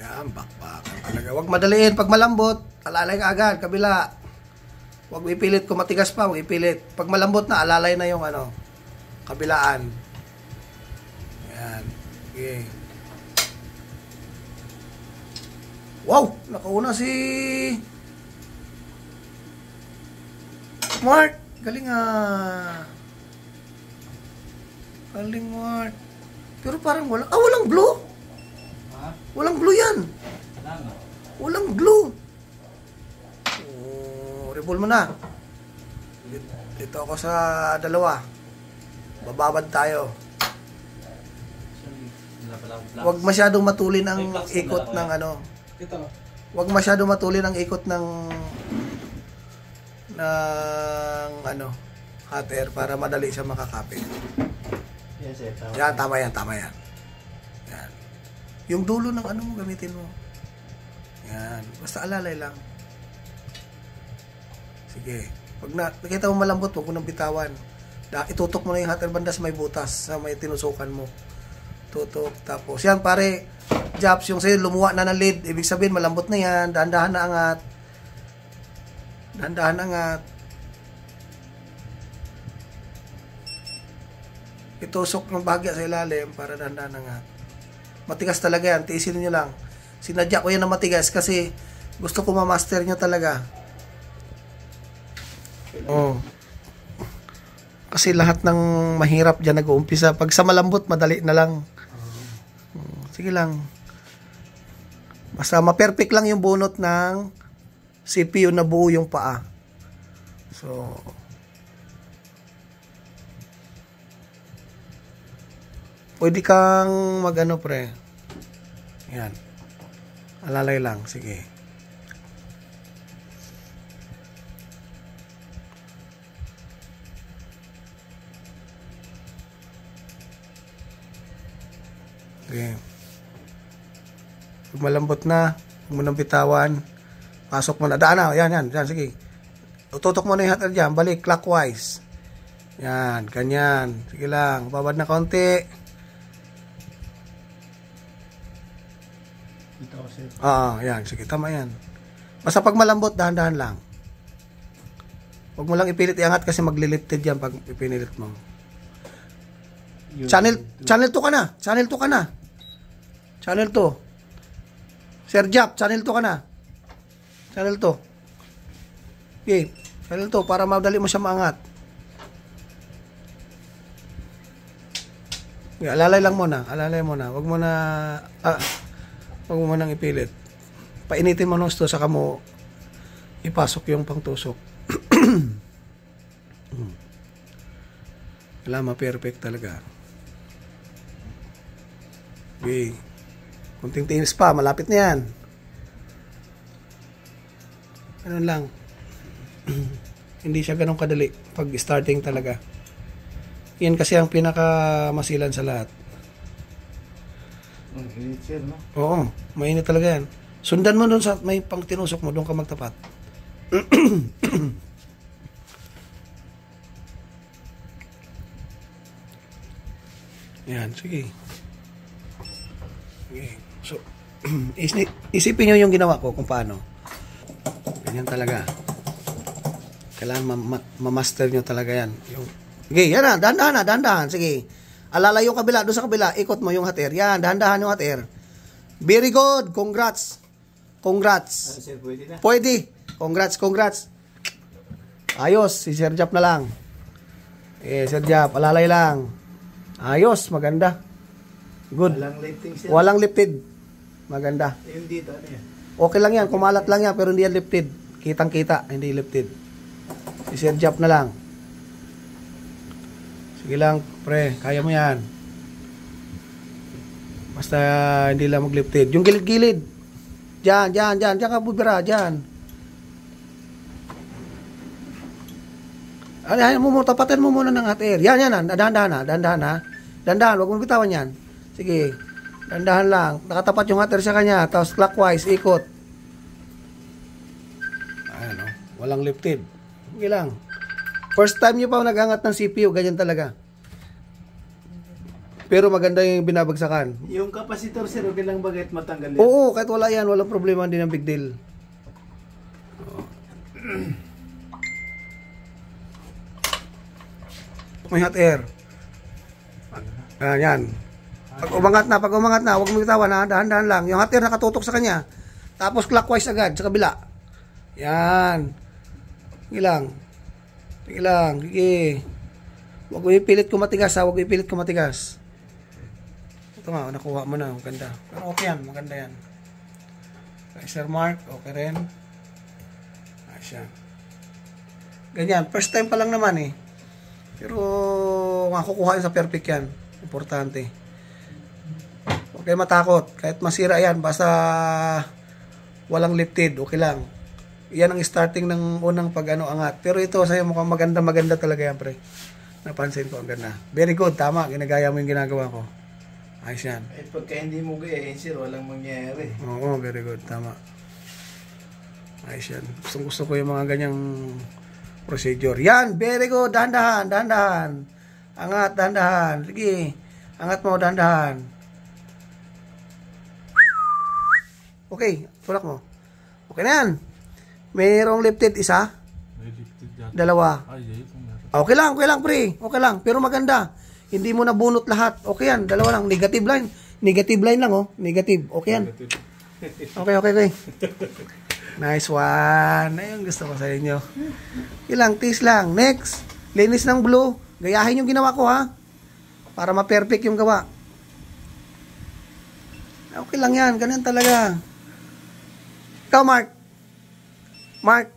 Yan, bakbakan talaga. Huwag madaliin. Pag malambot, alalay ka agad, kabila. Huwag ipilit. Kung matigas pa, huwag ipilit. Pag malambot na, alalay na yung ano, kabilaan. Yan. Okay. Wow! Nakauna si Mark. Galing ah. Galing Mark. Pero parang walang glue. Ha? Walang glue yan. Walang glue. Oh, revolve mo na. Dito ako sa dalawa. Bababad tayo. Huwag masyadong matulin ang ikot ng ano. Huwag masyadong matulin ang ikot ng ano, hot air para madali siya makakapit. Yan, tama yan. Yan. Yung dulo ng ano mo, gamitin mo. Yan. Basta alalay lang. Sige. Pag nakita mo malambot, huwag mo nang bitawan. Itutok mo na yung hot air banda sa may butas, sa may tinusukan mo. Tutok. Tapos, yan pare, Japs, yung sa'yo, lumuwa na ng lead. Ibig sabihin, malambot na yan. Dahan-dahan na angat. Dahan-dahan angat. Itusok ng bahagya sa ilalim para dahan-dahan angat. Matigas talaga yan. Tiisin nyo lang. Sinadya ko yan na matigas kasi gusto ko ma-master nyo talaga. Oh. Kasi lahat ng mahirap dyan nag-uumpisa. Pag sa malambot, madali na lang. Sige lang. Basta ma-perfect lang yung bunot ng CPU na buo yung paa. So, pwede kang mag-ano pre. Yan. Alalay lang. Sige. Okay. Pag malambot na, huwag mo nang bitawan. Pasok mo na. Daan na. Yan. Sige. Tutok mo na yung hot air dyan. Balik clockwise. Yan. Ganyan. Sige lang. Babad na konti. Yan. Sige. Tama yan. Basta pag malambot, dahan-dahan lang. Huwag mo lang ipilit iangat kasi maglilifted yan pag ipinilit mo. Channel 2 ka na. Channel 2 ka na. Channel 2. Sir Jap, channel 2 ka na. Channel 2. Okay. Channel 2 para madali mo siya maangat. Okay, alalay lang muna. Alalay mo na. Huwag mo na huwag mo nang ipilit. Painitin mo ng gusto saka mo ipasok yung pangtusok. Wala perfect talaga. Okay. Kunting tinis pa, malapit na yan. Ano lang. Hindi siya ganun kadali pag starting talaga. Yan kasi ang pinakamasilan sa lahat. Mainit siya, no? Oo, mainit talaga yan. Sundan mo doon sa may pang tinusok mo, doon ka magtapat. Yan, sige. Okay. So, isipin nyo yung ginawa ko kung paano. Ganyan talaga. Kailangan ma-master nyo talaga yan. Okay, yan na. Dahan-dahan. Sige. Alala yung kabila. Doon sa kabila, ikot mo yung hot air. Yan, dahan-dahan yung hot air. Very good. Congrats. Sir, pwede na? Pwede. Congrats. Ayos. Si Sir Jap na lang. Sir Jap, alalay lang. Ayos. Maganda. Good. Walang lifting siya. Walang lifted. Maganda. Yung dito, ano yan? Okay lang yan. Kumalat lang yan pero hindi yan lifted. Kitang-kita. Hindi lifted. Si Sir Jap na lang. Sige lang, pre. Kaya mo yan. Basta hindi lang mag-lifted. Yung gilid-gilid. Diyan ka bubira. Diyan. Tapatin mo muna ng hot air. Yan. Dahan-dahan. Huwag mong bitawan yan. Sige. Dahan-dahan lang. Nakatapat yung hot air sa kanya. Tapos clockwise, ikot. Ayan, o. Walang lifted. Sige lang. First time nyo pa nag-angat ng CPU, ganyan talaga. Pero maganda yung binabagsakan. Yung kapasitor, sir, okay lang ba kahit matanggal yan? Oo, kahit wala yan, walang problema, hindi ng big deal. May hot air. Yan. Pag umangat na, huwag mo bitawan ha, dahan-dahan lang. Yung hot air nakatutok sa kanya. Tapos clockwise agad sa kabila. Yan. Sige lang. Sige lang. Sige. Huwag mo ipilit ko matigas ha, huwag mo ipilit ko matigas. Ito nga, nakuha mo na, maganda. Pero okay yan, maganda yan. Kay Sir Mark, okay rin. Ayos yan. Ganyan, first time pa lang naman eh. Pero makukuha yun sa perfect yan. Importante. Huwag kayo matakot. Kahit masira yan, basta walang lifted, okay lang. Yan ang starting ng unang angat. Pero ito sa'yo mukhang maganda talaga yan, pre. Napansin ko, ang ganda. Very good, tama. Ginagaya mo yung ginagawa ko. Ayos yan. Eh, pagka hindi mo gayahin, sir, walang mangyayari. Oo, very good, tama. Ayos yan. Gusto ko yung mga ganyang procedure. Yan, very good. Dahan-dahan, dahan-dahan. Angat, dahan-dahan. Sige, angat mo, dahan-dahan. Okay, tulak mo. Okay na yan. Mayroong lifted isa. Dalawa. Okay lang, pre. Okay lang. Pero maganda. Hindi mo nabunot lahat. Okay yan, dalawa lang. Negative line. Negative line lang, oh. Negative. Okay yan. Okay. Nice one. Ayun, gusto ko sa inyo. Ilang tis lang. Next. Linis ng blue. Gayahin yung ginawa ko, ha. Para ma-perfect yung gawa. Okay lang yan. Ganyan talaga. Ikaw, Mark. Mark.